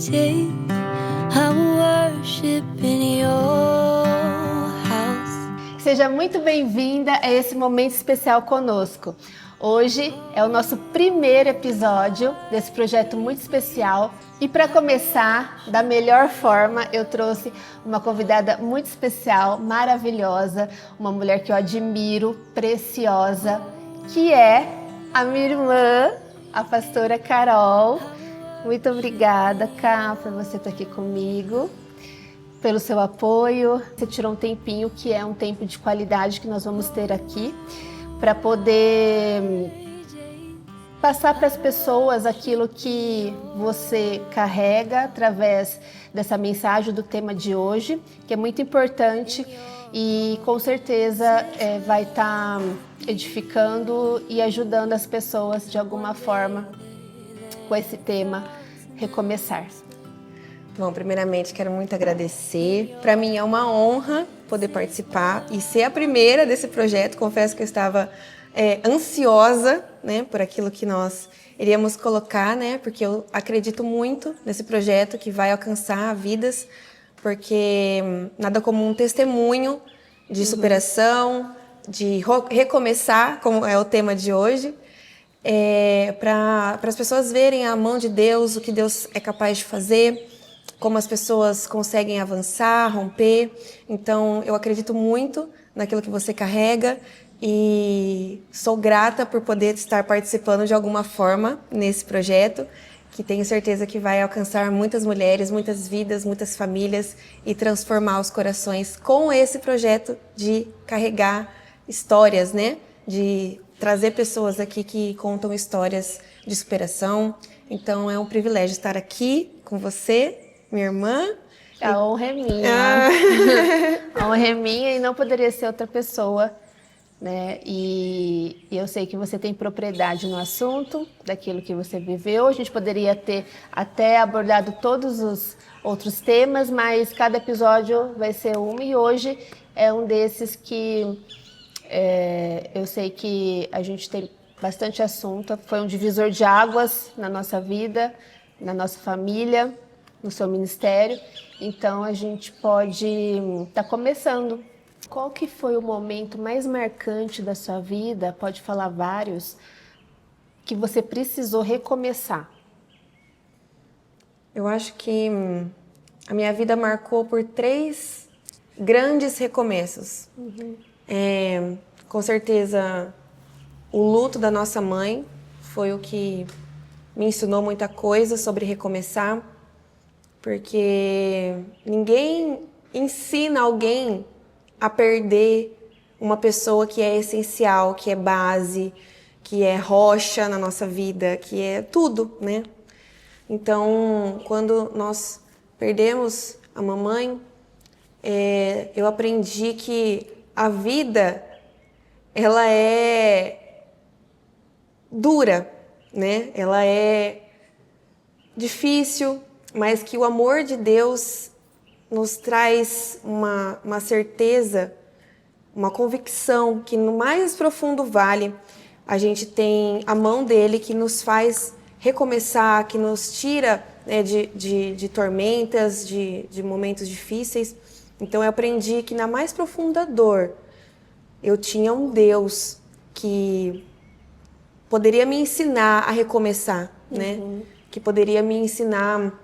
take. I'm worshiping your house. Seja muito bem-vinda a esse momento especial conosco. Hoje é o nosso primeiro episódio desse projeto muito especial. E para começar da melhor forma, eu trouxe uma convidada muito especial, maravilhosa, uma mulher que eu admiro, preciosa, que é a minha irmã, a pastora Carol. Muito obrigada, Cá, por você estar aqui comigo, pelo seu apoio. Você tirou um tempinho, que é um tempo de qualidade que nós vamos ter aqui, para poder passar para as pessoas aquilo que você carrega através dessa mensagem do tema de hoje, que é muito importante e com certeza vai estar edificando e ajudando as pessoas de alguma forma com esse tema, recomeçar. Bom, primeiramente quero muito agradecer. Para mim é uma honra poder participar e ser a primeira desse projeto. Confesso que eu estava ansiosa, né, por aquilo que nós iríamos colocar, né, porque eu acredito muito nesse projeto que vai alcançar vidas, porque nada como um testemunho de superação, de recomeçar, como é o tema de hoje, para as pessoas verem a mão de Deus, o que Deus é capaz de fazer, como as pessoas conseguem avançar, romper. Então, eu acredito muito naquilo que você carrega e sou grata por poder estar participando de alguma forma nesse projeto, que tenho certeza que vai alcançar muitas mulheres, muitas vidas, muitas famílias e transformar os corações com esse projeto de carregar histórias, né? De trazer pessoas aqui que contam histórias de superação. Então, é um privilégio estar aqui com você, minha irmã. A honra é minha. A honra é minha e não poderia ser outra pessoa, né? E eu sei que você tem propriedade no assunto, daquilo que você viveu. A gente poderia ter até abordado todos os outros temas, mas cada episódio vai ser um, e hoje é um desses que eu sei que a gente tem bastante assunto. Foi um divisor de águas na nossa vida, na nossa família, no seu ministério. Então a gente pode estar começando. Qual que foi o momento mais marcante da sua vida? Pode falar vários, que você precisou recomeçar. Eu acho que a minha vida marcou por 3 grandes recomeços. Com certeza, o luto da nossa mãe foi o que me ensinou muita coisa sobre recomeçar, porque ninguém ensina alguém a perder uma pessoa que é essencial, que é base, que é rocha na nossa vida, que é tudo, né? Então, quando nós perdemos a mamãe, eu aprendi que a vida, ela é dura, né? Ela é difícil, mas que o amor de Deus nos traz uma certeza, uma convicção que no mais profundo vale a gente tem a mão dele que nos faz recomeçar, que nos tira, né, de tormentas, de momentos difíceis. Então eu aprendi que na mais profunda dor eu tinha um Deus que poderia me ensinar a recomeçar, né? Que poderia me ensinar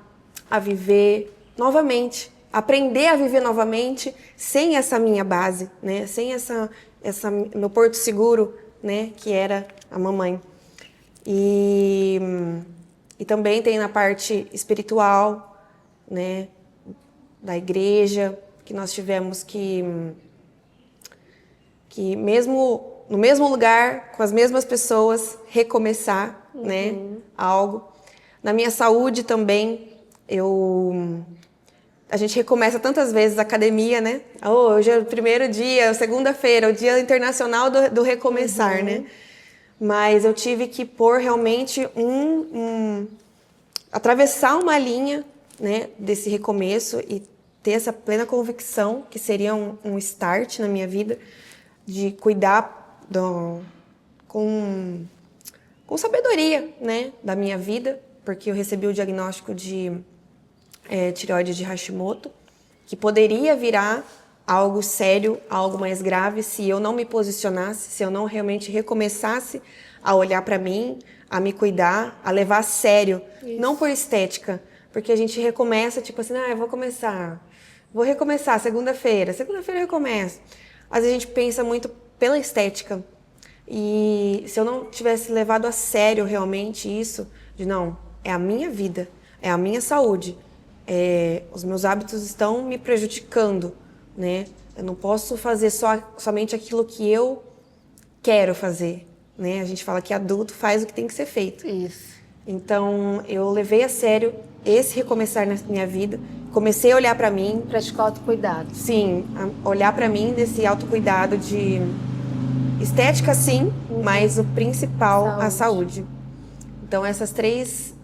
a viver novamente, aprender a viver novamente sem essa minha base, né? Sem essa meu porto seguro, né? Que era a mamãe. E também tem na parte espiritual, né? Da igreja, que nós tivemos que mesmo no mesmo lugar, com as mesmas pessoas, recomeçar, né? Algo. Na minha saúde também, a gente recomeça tantas vezes a academia, né? Hoje é o primeiro dia, segunda-feira, o dia internacional do recomeçar, né? Mas eu tive que pôr realmente atravessar uma linha, né, desse recomeço e ter essa plena convicção que seria um start na minha vida de cuidar com sabedoria, né, da minha vida, porque eu recebi o diagnóstico de tireoide de Hashimoto, que poderia virar algo sério, algo mais grave, se eu não me posicionasse, se eu não realmente recomeçasse a olhar para mim, a me cuidar, a levar a sério, não por estética, porque a gente recomeça, tipo assim, eu vou recomeçar segunda-feira eu recomeço. Às vezes a gente pensa muito pela estética, e se eu não tivesse levado a sério realmente isso, de não, é a minha vida, é a minha saúde, os meus hábitos estão me prejudicando, né? Eu não posso fazer somente aquilo que eu quero fazer, né? A gente fala que adulto faz o que tem que ser feito. Isso. Então, eu levei a sério esse recomeçar na minha vida, comecei a olhar para mim. Praticar autocuidado. Sim, olhar para mim desse autocuidado de estética, sim, mas o principal, a saúde. Então, essas 3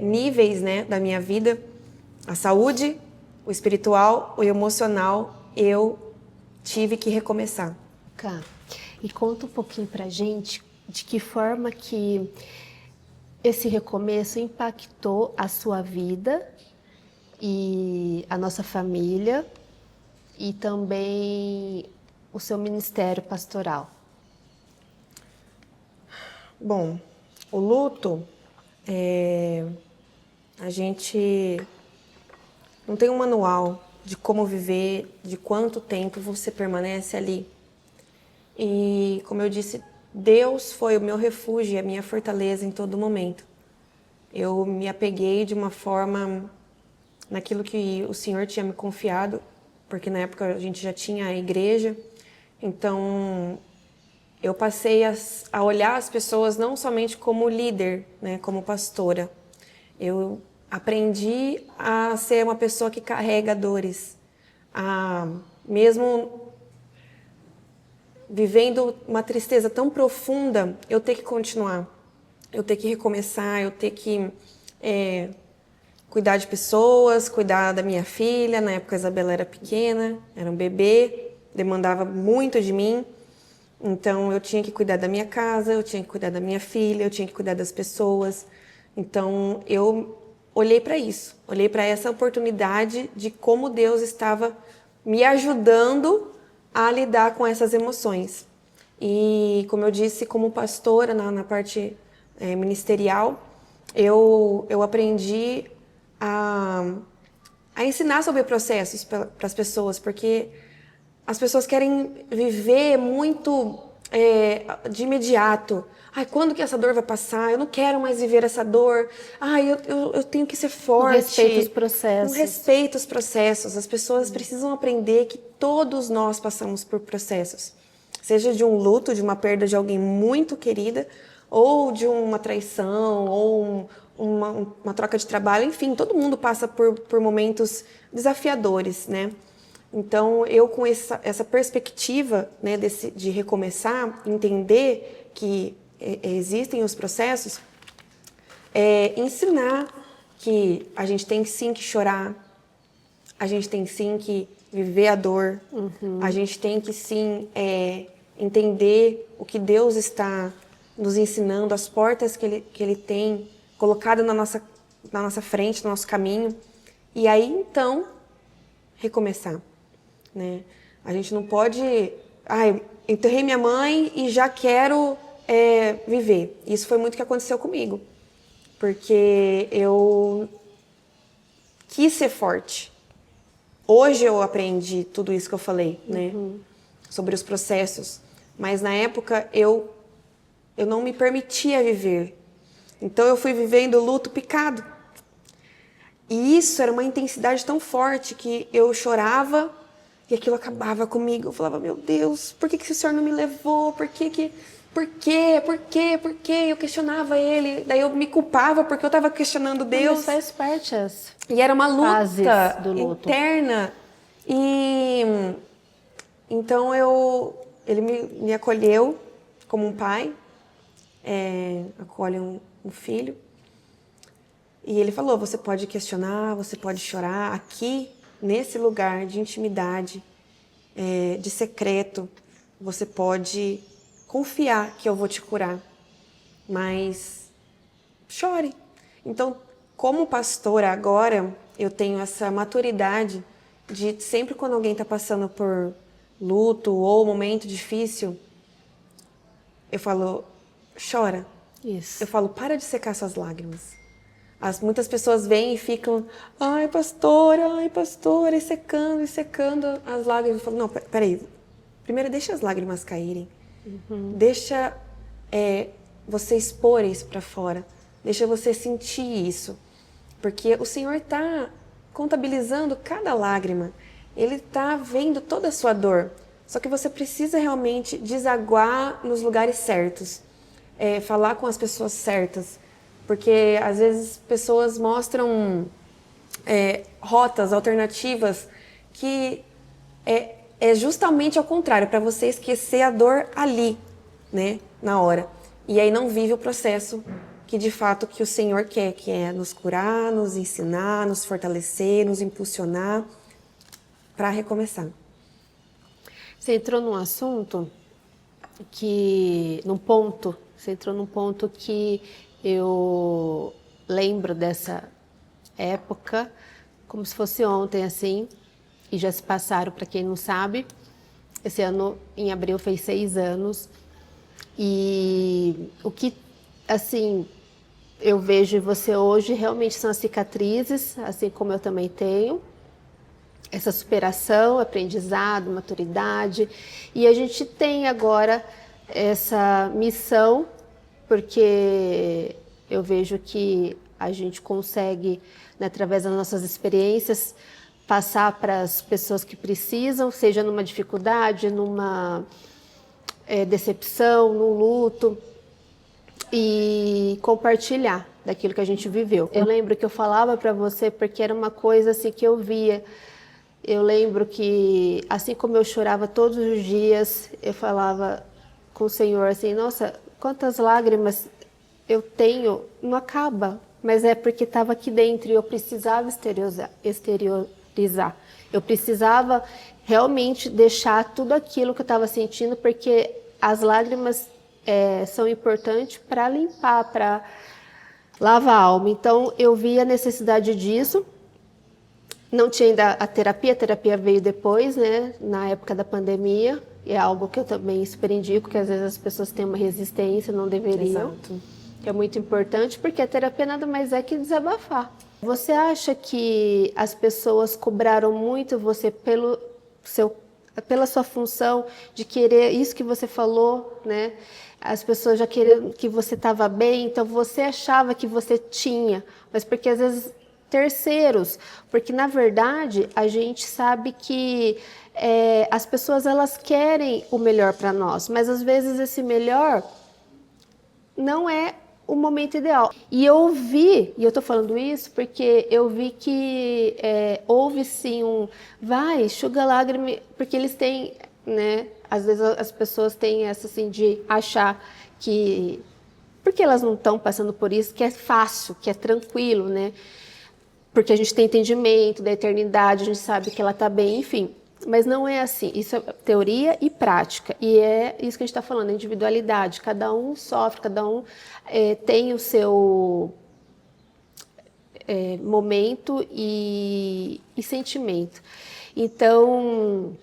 níveis, né, da minha vida, a saúde, o espiritual, o emocional, eu tive que recomeçar. Cá. E conta um pouquinho pra gente de que forma que esse recomeço impactou a sua vida e a nossa família e também o seu ministério pastoral. Bom, o luto, a gente não tem um manual de como viver, de quanto tempo você permanece ali. E, como eu disse, Deus foi o meu refúgio e a minha fortaleza em todo momento. Eu me apeguei de uma forma naquilo que o Senhor tinha me confiado, porque na época a gente já tinha a igreja. Então, eu passei a olhar as pessoas não somente como líder, né, como pastora. Eu aprendi a ser uma pessoa que carrega dores, mesmo vivendo uma tristeza tão profunda, eu ter que continuar, eu ter que recomeçar, eu ter que cuidar de pessoas, cuidar da minha filha. Na época a Isabela era pequena, era um bebê, demandava muito de mim. Então eu tinha que cuidar da minha casa, eu tinha que cuidar da minha filha, eu tinha que cuidar das pessoas. Então eu olhei para isso, olhei para essa oportunidade de como Deus estava me ajudando a lidar com essas emoções. E, como eu disse, como pastora na parte ministerial, eu aprendi a ensinar sobre processos para as pessoas, porque as pessoas querem viver muito de imediato. Ai, quando que essa dor vai passar? Eu não quero mais viver essa dor. Ai, eu tenho que ser forte. Com respeito aos processos. Com respeito aos processos. As pessoas precisam aprender que todos nós passamos por processos. Seja de um luto, de uma perda de alguém muito querida, ou de uma traição, ou uma troca de trabalho. Enfim, todo mundo passa por momentos desafiadores, né? Então, eu com essa perspectiva, né, de recomeçar, entender que existem os processos, ensinar que a gente tem sim que chorar, a gente tem sim que viver a dor, a gente tem que sim entender o que Deus está nos ensinando, as portas que Ele tem colocado na nossa frente, no nosso caminho, e aí então recomeçar. Né? A gente não pode... enterrei minha mãe e já quero viver. Isso foi muito o que aconteceu comigo. Porque eu quis ser forte. Hoje eu aprendi tudo isso que eu falei, né? Sobre os processos. Mas na época eu não me permitia viver. Então eu fui vivendo luto picado. E isso era uma intensidade tão forte que eu chorava e aquilo acabava comigo. Eu falava, meu Deus, por que o Senhor não me levou? Por quê? Eu questionava Ele. Daí eu me culpava porque eu estava questionando Deus. Mas faz parte E era uma luta do luto interna. E então Ele me acolheu como um pai, acolhe um filho. E Ele falou, você pode questionar, você pode chorar aqui, nesse lugar de intimidade, de secreto, você pode confiar que eu vou te curar, mas chore. Então, como pastora agora, eu tenho essa maturidade de sempre quando alguém está passando por luto ou momento difícil, eu falo, chora. Isso. Eu falo, para de secar suas lágrimas. Muitas pessoas vêm e ficam, ai pastora, e secando as lágrimas. Eu falo, não, peraí, primeiro deixa as lágrimas caírem. Deixa você expor isso para fora. Deixa você sentir isso. Porque o Senhor está contabilizando cada lágrima. Ele está vendo toda a sua dor. Só que você precisa realmente desaguar nos lugares certos. Falar com as pessoas certas. Porque às vezes pessoas mostram rotas alternativas que é justamente ao contrário, para você esquecer a dor ali, né, na hora. E aí não vive o processo que de fato que o Senhor quer, que é nos curar, nos ensinar, nos fortalecer, nos impulsionar para recomeçar. Você entrou num assunto você entrou num ponto que eu lembro dessa época como se fosse ontem, assim, e já se passaram, para quem não sabe, esse ano, em abril, fez 6 anos, e o que, assim, eu vejo em você hoje realmente são as cicatrizes, assim como eu também tenho, essa superação, aprendizado, maturidade, e a gente tem agora essa missão, porque eu vejo que a gente consegue, né, através das nossas experiências, passar para as pessoas que precisam, seja numa dificuldade, numa decepção, num luto, e compartilhar daquilo que a gente viveu. Eu lembro que eu falava para você porque era uma coisa assim que eu via. Eu lembro que, assim como eu chorava todos os dias, eu falava com o Senhor assim, nossa, quantas lágrimas eu tenho, não acaba, mas é porque estava aqui dentro e eu precisava exteriorizar. Eu precisava realmente deixar tudo aquilo que eu estava sentindo, porque as lágrimas são importantes para limpar, para lavar a alma. Então, eu vi a necessidade disso. Não tinha ainda a terapia veio depois, né, na época da pandemia, e é algo que eu também super indico, que às vezes as pessoas têm uma resistência, não deveriam. Exato. Que é muito importante, porque a terapia nada mais é que desabafar. Você acha que as pessoas cobraram muito você pela sua função de querer isso que você falou, né? As pessoas já queriam que você estava bem, então você achava que você tinha, mas porque às vezes terceiros, porque na verdade a gente sabe que as pessoas elas querem o melhor para nós, mas às vezes esse melhor não é o momento ideal. E eu vi, e eu tô falando isso porque eu vi que houve sim vai, enxuga lágrima, porque eles têm, né, às vezes as pessoas têm essa assim de achar que, porque elas não estão passando por isso, que é fácil, que é tranquilo, né, porque a gente tem entendimento da eternidade, a gente sabe que ela tá bem, enfim. Mas não é assim, isso é teoria e prática, e é isso que a gente está falando, individualidade, cada um sofre, cada um tem o seu momento e sentimento. Então,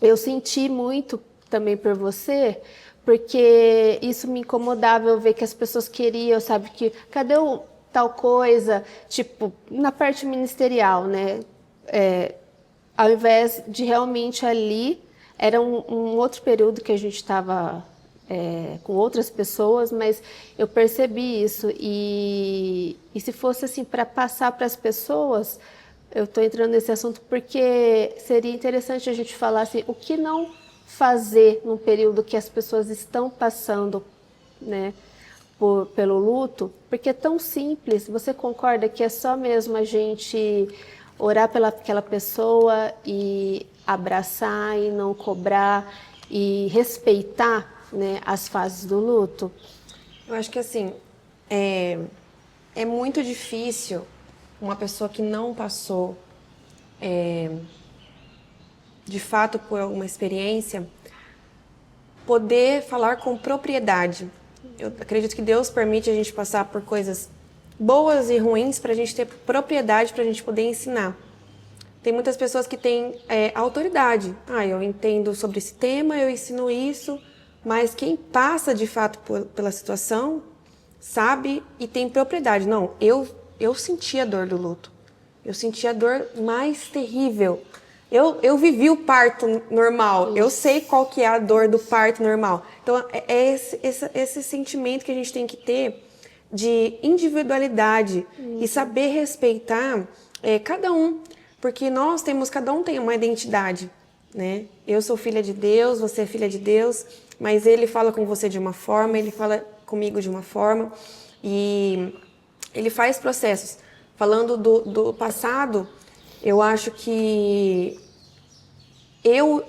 eu senti muito também por você, porque isso me incomodava, eu ver que as pessoas queriam, sabe, que cadê tal coisa, tipo, na parte ministerial, né, ao invés de realmente ali, era um outro período que a gente estava com outras pessoas, mas eu percebi isso, e se fosse assim para passar para as pessoas, eu estou entrando nesse assunto porque seria interessante a gente falar assim, o que não fazer num período que as pessoas estão passando, né, pelo luto, porque é tão simples. Você concorda que é só mesmo a gente orar pelaquela pessoa e abraçar e não cobrar e respeitar, né, as fases do luto? Eu acho que assim, é muito difícil uma pessoa que não passou de fato por alguma experiência poder falar com propriedade. Eu acredito que Deus permite a gente passar por coisas boas e ruins para a gente ter propriedade, para a gente poder ensinar. Tem muitas pessoas que têm autoridade. Eu entendo sobre esse tema, eu ensino isso, mas quem passa de fato pela situação sabe e tem propriedade. Não, eu senti a dor do luto. Eu senti a dor mais terrível. Eu vivi o parto normal. Isso. Eu sei qual que é a dor do parto normal. Então, é esse sentimento que a gente tem que ter de individualidade e saber respeitar cada um. Porque cada um tem uma identidade, né? Eu sou filha de Deus, você é filha de Deus, mas ele fala com você de uma forma, ele fala comigo de uma forma, e ele faz processos. Falando do passado, eu acho que eu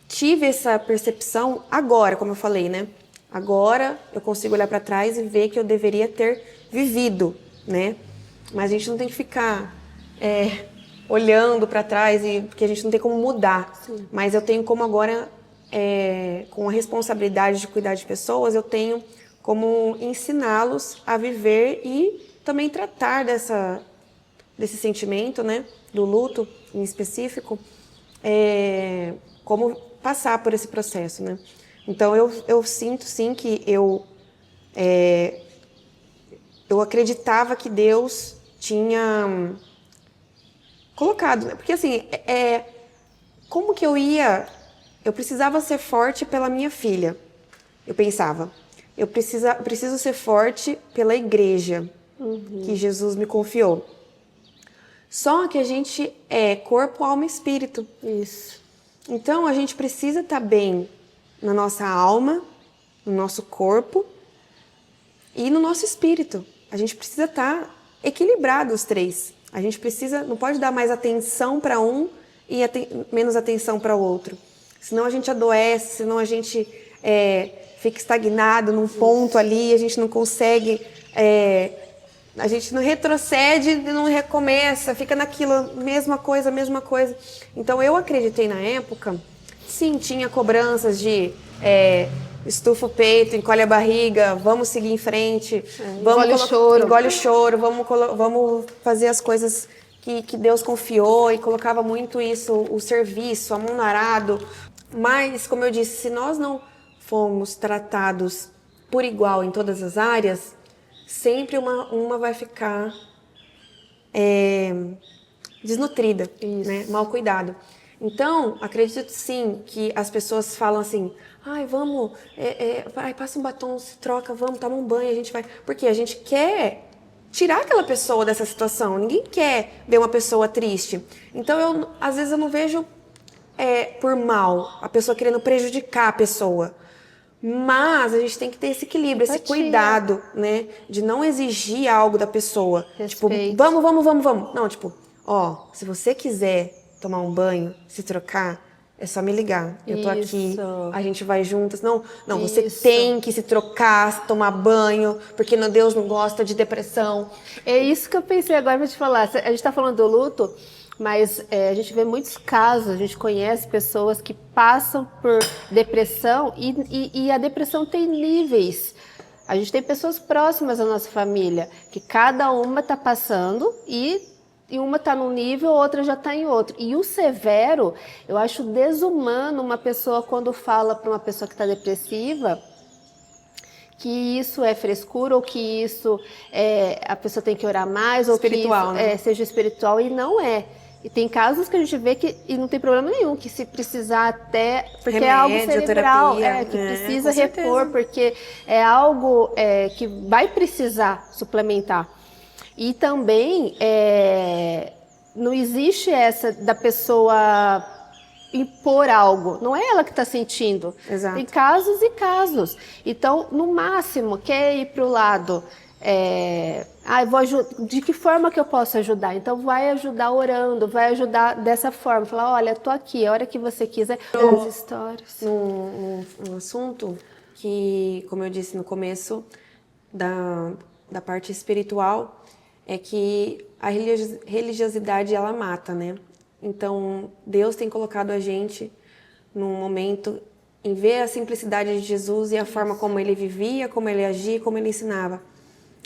tive essa percepção agora, como eu falei, né? Agora eu consigo olhar para trás e ver que eu deveria ter vivido, né? Mas a gente não tem que ficar olhando para trás, porque a gente não tem como mudar. Sim. Mas eu tenho como agora, com a responsabilidade de cuidar de pessoas, eu tenho como ensiná-los a viver e também tratar desse sentimento, né? Do luto em específico, como passar por esse processo, né? Então eu sinto sim que eu acreditava que Deus tinha colocado, né? Porque assim, como que eu precisava ser forte pela minha filha. Eu pensava, eu preciso ser forte pela igreja que Jesus me confiou. Só que a gente é corpo, alma e espírito. Isso. Então a gente precisa estar bem na nossa alma, no nosso corpo e no nosso espírito. A gente precisa estar equilibrado os três. A gente não pode dar mais atenção para um e menos atenção para o outro. Senão a gente adoece, senão a gente fica estagnado num ponto ali, a gente não consegue, a gente não retrocede e não recomeça, fica naquilo, mesma coisa. Então eu acreditei na época, sim, tinha cobranças de estufa o peito, encolhe a barriga, vamos seguir em frente, engole o choro, vamos fazer as coisas que Deus confiou, e colocava muito isso, o serviço, a mão no arado. Mas, como eu disse, se nós não formos tratados por igual em todas as áreas, sempre uma vai ficar desnutrida, né? Mal cuidado. Então, acredito sim que as pessoas falam assim, vamos, passa um batom, se troca, vamos, toma um banho, a gente vai... Porque a gente quer tirar aquela pessoa dessa situação, ninguém quer ver uma pessoa triste. Então, às vezes eu não vejo por mal a pessoa querendo prejudicar a pessoa. Mas a gente tem que ter esse equilíbrio, esse cuidado, né? De não exigir algo da pessoa. Respeito. Tipo, vamos. Não, tipo, se você quiser tomar um banho, se trocar, é só me ligar. Eu tô aqui, a gente vai juntas. Não, você tem que se trocar, tomar banho, porque Deus não gosta de depressão. É isso que eu pensei agora pra te falar. A gente tá falando do luto, mas a gente vê muitos casos, a gente conhece pessoas que passam por depressão e a depressão tem níveis. A gente tem pessoas próximas da nossa família, que cada uma está passando e uma está num nível, outra já está em outro. E o severo, eu acho desumano uma pessoa quando fala para uma pessoa que está depressiva que isso é frescura, ou que isso a pessoa tem que orar mais, ou espiritual, que isso, seja espiritual, e não é. E tem casos que a gente vê que e não tem problema nenhum, que se precisar até, porque remédio, é algo cerebral, terapia, que precisa repor, porque é algo que vai precisar suplementar. E também não existe essa da pessoa impor algo, não é ela que está sentindo. Exato. Tem casos e casos. Então, no máximo, quer ir para o lado... de que forma que eu posso ajudar? Então vai ajudar orando, vai ajudar dessa forma, falar, olha, tô aqui, a hora que você quiser. As histórias. Um assunto que, como eu disse no começo da parte espiritual, é que a religiosidade ela mata, né? Então Deus tem colocado a gente num momento em ver a simplicidade de Jesus e a forma como ele vivia, como ele agia, como ele ensinava.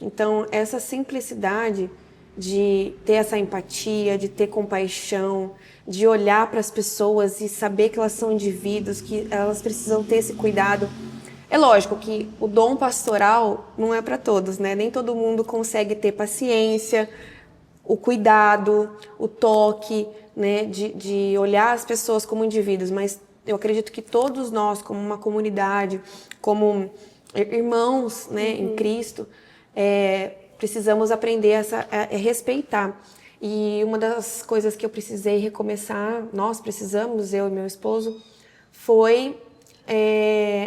Então, essa simplicidade de ter essa empatia, de ter compaixão, de olhar para as pessoas e saber que elas são indivíduos, que elas precisam ter esse cuidado. É lógico que o dom pastoral não é para todos, né? Nem todo mundo consegue ter paciência, o cuidado, o toque, né? De olhar as pessoas como indivíduos, mas eu acredito que todos nós, como uma comunidade, como irmãos, né, em Cristo, precisamos aprender a respeitar. E uma das coisas que eu precisei recomeçar, nós precisamos, eu e meu esposo, foi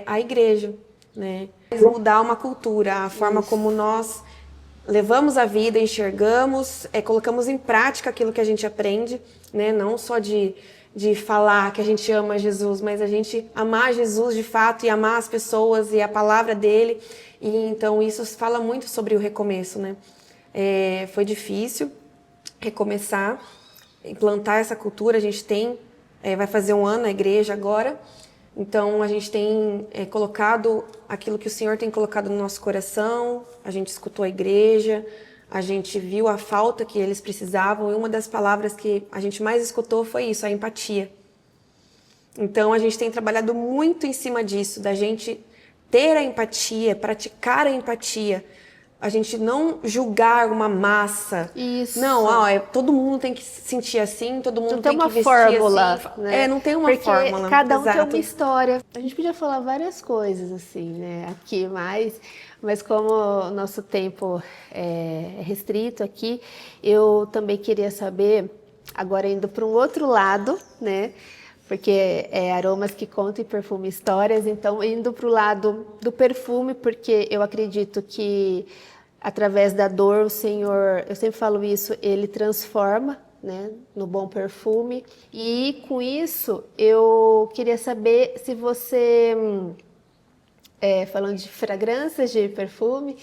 a igreja, né? Mudar uma cultura, a forma como nós levamos a vida, enxergamos, colocamos em prática aquilo que a gente aprende, né? Não só de falar que a gente ama Jesus, mas a gente amar Jesus de fato e amar as pessoas e a palavra dele. E então isso fala muito sobre o recomeço, né? Foi difícil recomeçar, implantar essa cultura. A gente tem, vai fazer um ano a igreja agora, então a gente tem colocado aquilo que o Senhor tem colocado no nosso coração. A gente escutou a igreja, a gente viu a falta que eles precisavam, e uma das palavras que a gente mais escutou foi isso, a empatia. Então a gente tem trabalhado muito em cima disso, da gente ter a empatia, praticar a empatia, a gente não julgar uma massa. Isso. Não, todo mundo tem que se sentir assim, todo mundo Não tem tem que uma vestir fórmula, assim. né? Não tem uma Porque fórmula. cada um tem exato. uma história. A gente podia falar várias coisas assim, né? Aqui, mas como o nosso tempo é restrito aqui, eu também queria saber, agora indo para um outro lado, né? Porque é aromas que contam e perfume histórias, então indo para o lado do perfume, porque eu acredito que através da dor o Senhor, eu sempre falo isso, Ele transforma, né, no bom perfume. E com isso eu queria saber se você, falando de fragrâncias de perfume,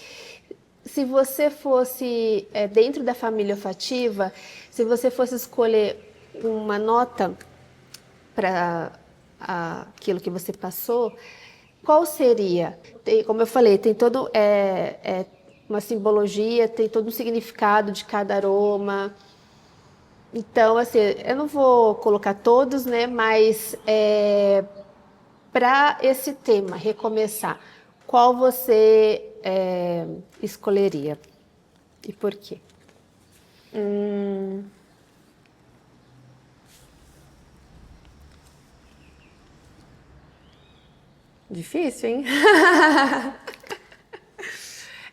se você fosse dentro da família olfativa, se você fosse escolher uma nota para aquilo que você passou, qual seria? Como eu falei, tem todo uma simbologia, tem todo um significado de cada aroma. Então, assim, eu não vou colocar todos, né? Mas para esse tema, recomeçar, qual você escolheria e por quê? Difícil, hein?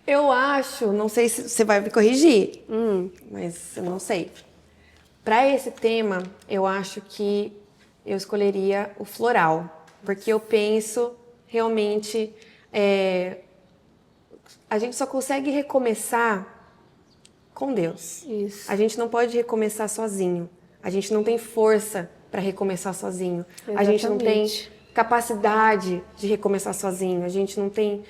Eu acho, não sei se você vai me corrigir, mas eu não sei. Para esse tema, eu acho que eu escolheria o floral, porque eu penso realmente, a gente só consegue recomeçar com Deus. Isso. A gente não pode recomeçar sozinho. A gente não tem força para recomeçar sozinho. Exatamente. A gente não tem capacidade de recomeçar sozinho. A gente não tem...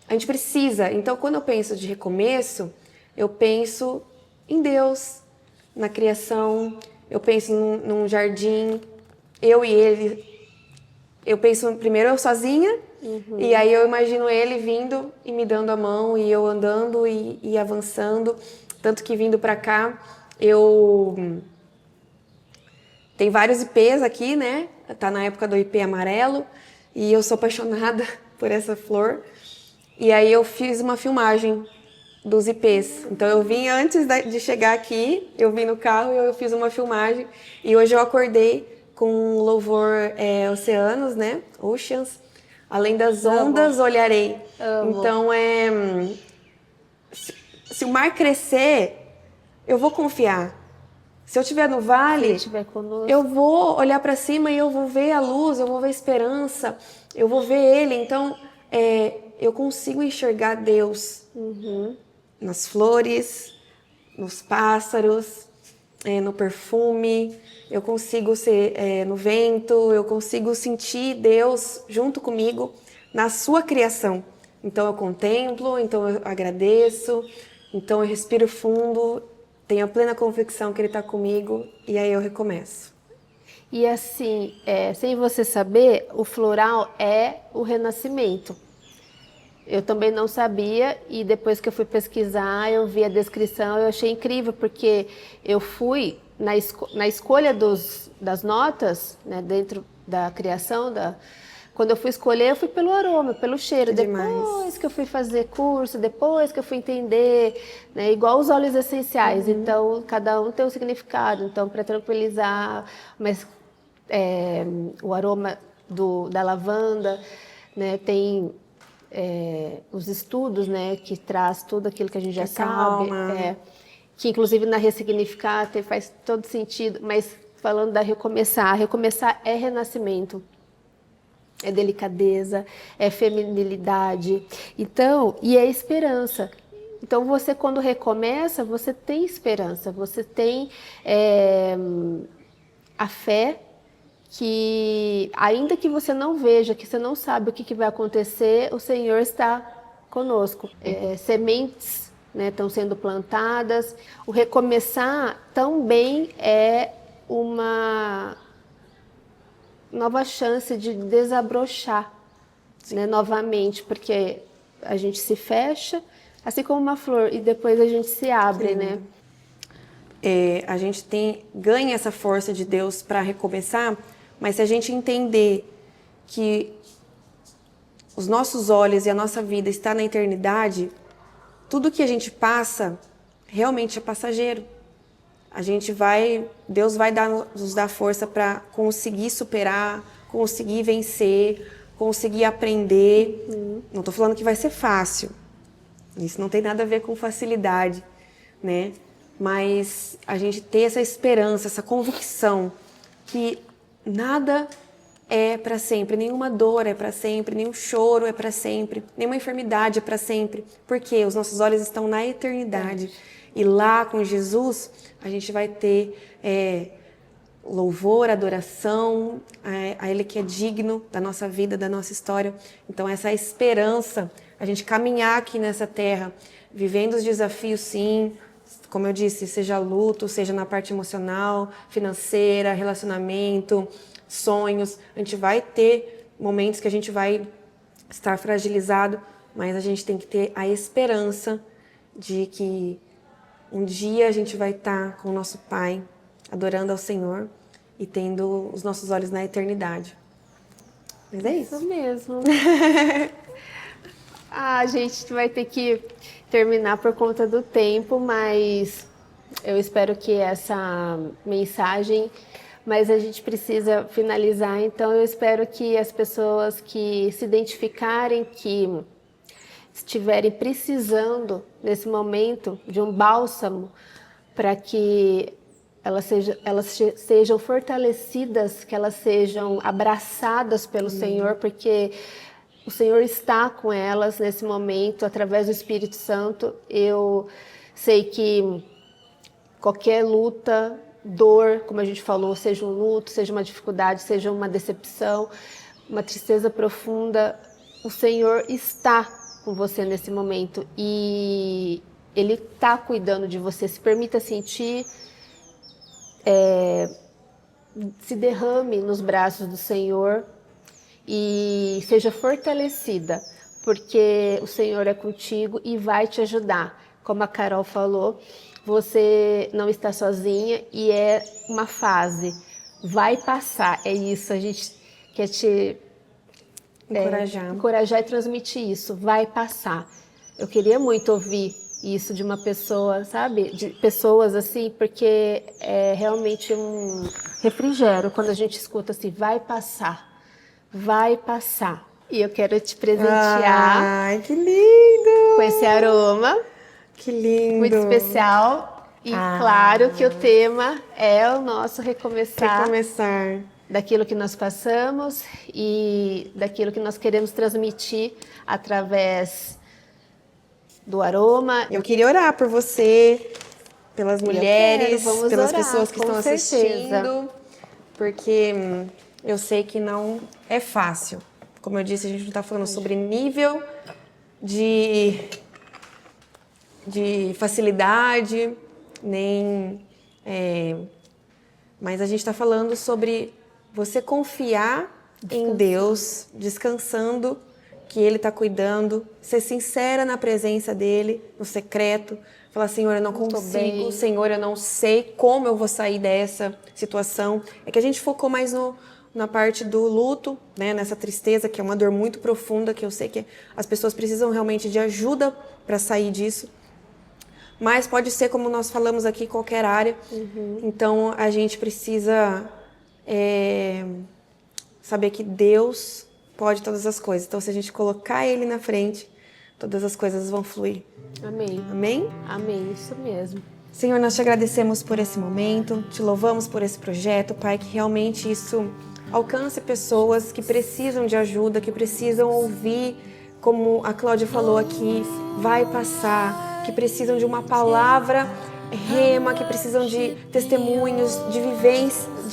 a gente precisa. Então, quando eu penso de recomeço, eu penso em Deus, na criação. Eu penso num jardim, eu e ele. Eu penso primeiro eu sozinha, e aí eu imagino ele vindo e me dando a mão, e eu andando e avançando. Tanto que vindo para cá, tem vários ipês aqui, né? Tá na época do ipê amarelo, e eu sou apaixonada por essa flor. E aí eu fiz uma filmagem dos ipês. Então eu vim antes de chegar aqui, eu vim no carro e eu fiz uma filmagem. E hoje eu acordei com o louvor Oceanos, né? Oceans. Além das ondas, olharei. Amo. Então, se o mar crescer, eu vou confiar. Se eu estiver no vale, Se ele estiver conosco. eu vou olhar para cima e eu vou ver a luz, eu vou ver a esperança, eu vou ver Ele. Então, eu consigo enxergar Deus nas flores, nos pássaros, no perfume. Eu consigo ser no vento, eu consigo sentir Deus junto comigo na sua criação. Então eu contemplo, então eu agradeço, então eu respiro fundo, tenho a plena convicção que Ele está comigo, e aí eu recomeço. E assim, sem você saber, o floral é o renascimento. Eu também não sabia e depois que eu fui pesquisar, eu vi a descrição, eu achei incrível, porque eu fui na escolha das notas, né, dentro da criação, quando eu fui escolher, eu fui pelo aroma, pelo cheiro. Que demais. Depois que eu fui fazer curso, depois que eu fui entender, né, igual os óleos essenciais. Então, cada um tem um significado. Então, para tranquilizar, mas o aroma da lavanda, né, tem os estudos, né, que traz tudo aquilo que a gente já sabe, Calma. que inclusive na Ressignificar faz todo sentido, mas falando da recomeçar é renascimento, é delicadeza, é feminilidade, então, e é esperança. Então você quando recomeça, você tem esperança, você tem a fé que, ainda que você não veja, que você não sabe o que vai acontecer, o Senhor está conosco. Sementes, né, estão sendo plantadas. O recomeçar também é uma nova chance de desabrochar, né, novamente, porque a gente se fecha, assim como uma flor, e depois a gente se abre, né? A gente ganha essa força de Deus para recomeçar, mas se a gente entender que os nossos olhos e a nossa vida está na eternidade, tudo que a gente passa realmente é passageiro. Deus vai nos dar força para conseguir superar, conseguir vencer, conseguir aprender. Não estou falando que vai ser fácil. Isso não tem nada a ver com facilidade, né? Mas a gente ter essa esperança, essa convicção que nada é para sempre, nenhuma dor é para sempre, nenhum choro é para sempre, nenhuma enfermidade é para sempre, porque os nossos olhos estão na eternidade. E lá com Jesus a gente vai ter louvor, adoração a Ele que é digno da nossa vida, da nossa história. Então essa esperança, a gente caminhar aqui nessa terra, vivendo os desafios, sim, como eu disse, seja luto, seja na parte emocional, financeira, relacionamento, sonhos. A gente vai ter momentos que a gente vai estar fragilizado, mas a gente tem que ter a esperança de que um dia a gente vai estar com o nosso Pai, adorando ao Senhor e tendo os nossos olhos na eternidade. Mas é isso. Isso mesmo. A gente vai ter que terminar por conta do tempo, mas eu espero que essa mensagem, mas a gente precisa finalizar, então eu espero que as pessoas que se identificarem, que estiverem precisando nesse momento de um bálsamo para que elas sejam fortalecidas, que elas sejam abraçadas pelo Senhor, porque o Senhor está com elas nesse momento, através do Espírito Santo. Eu sei que qualquer luta, dor, como a gente falou, seja um luto, seja uma dificuldade, seja uma decepção, uma tristeza profunda, o Senhor está com você nesse momento e Ele está cuidando de você. Se permita sentir, se derrame nos braços do Senhor e seja fortalecida, porque o Senhor é contigo e vai te ajudar. Como a Carol falou, você não está sozinha e é uma fase, vai passar, é isso, a gente quer te encorajar e transmitir isso, vai passar. Eu queria muito ouvir isso de uma pessoa, sabe, de pessoas assim, porque é realmente um refrigério quando a gente escuta assim, vai passar. Vai passar. E eu quero te presentear. Ai, que lindo! Com esse aroma. Que lindo! Muito especial. E claro que o tema é o nosso recomeçar. Recomeçar. Daquilo que nós passamos e daquilo que nós queremos transmitir através do aroma. Eu queria orar por você, pelas mulheres, pelas orar, pessoas que estão assistindo, porque eu sei que não é fácil. Como eu disse, a gente não está falando sobre nível de facilidade, nem... mas a gente está falando sobre você confiar em Deus, descansando que Ele está cuidando, ser sincera na presença dEle, no secreto, falar, Senhor, eu não consigo, Senhor, eu não sei como eu vou sair dessa situação. É que a gente focou mais na parte do luto, né, nessa tristeza, que é uma dor muito profunda, que eu sei que as pessoas precisam realmente de ajuda para sair disso. Mas pode ser, como nós falamos aqui, qualquer área. Então, a gente precisa saber que Deus pode todas as coisas. Então, se a gente colocar Ele na frente, todas as coisas vão fluir. Amém. Amém? Amém, isso mesmo. Senhor, nós te agradecemos por esse momento, te louvamos por esse projeto, Pai, que realmente isso alcance pessoas que precisam de ajuda, que precisam ouvir, como a Cláudia falou aqui, vai passar, que precisam de uma palavra rema, que precisam de testemunhos, de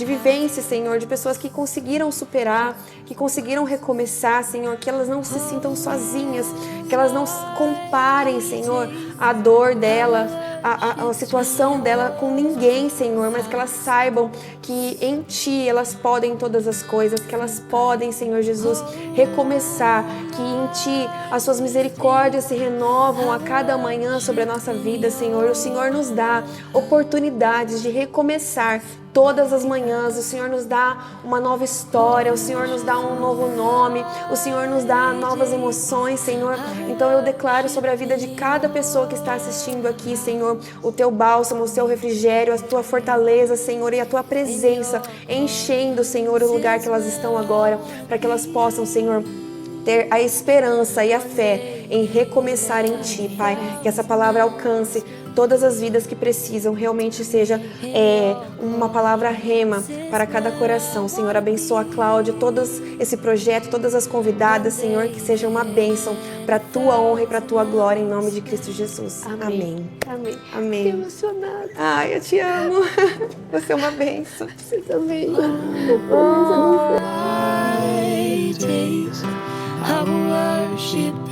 vivência, Senhor, de pessoas que conseguiram superar, que conseguiram recomeçar, Senhor, que elas não se sintam sozinhas, que elas não comparem, Senhor, a dor dela, a situação dela com ninguém, Senhor, mas que elas saibam que em Ti elas podem todas as coisas, que elas podem, Senhor Jesus, recomeçar, que em Ti as Suas misericórdias se renovam a cada manhã sobre a nossa vida, Senhor. O Senhor nos dá oportunidades de recomeçar todas as manhãs, o Senhor nos dá uma nova história, o Senhor nos dá um novo nome, o Senhor nos dá novas emoções, Senhor. Então eu declaro sobre a vida de cada pessoa que está assistindo aqui, Senhor, o Teu bálsamo, o Teu refrigério, a Tua fortaleza, Senhor, e a Tua presença enchendo, Senhor, o lugar que elas estão agora, para que elas possam, Senhor, ter a esperança e a fé em recomeçar em Ti, Pai. Que essa palavra alcance todas as vidas que precisam, realmente seja uma palavra rema para cada coração. Senhor, abençoa a Cláudia, todo esse projeto, todas as convidadas, Senhor, que seja uma bênção para a Tua honra e para a Tua glória, em nome de Cristo Jesus. Amém. Amém. Amém. Fiquei emocionada. Ai, eu te amo. Você é uma bênção. Você também. I taste, I worship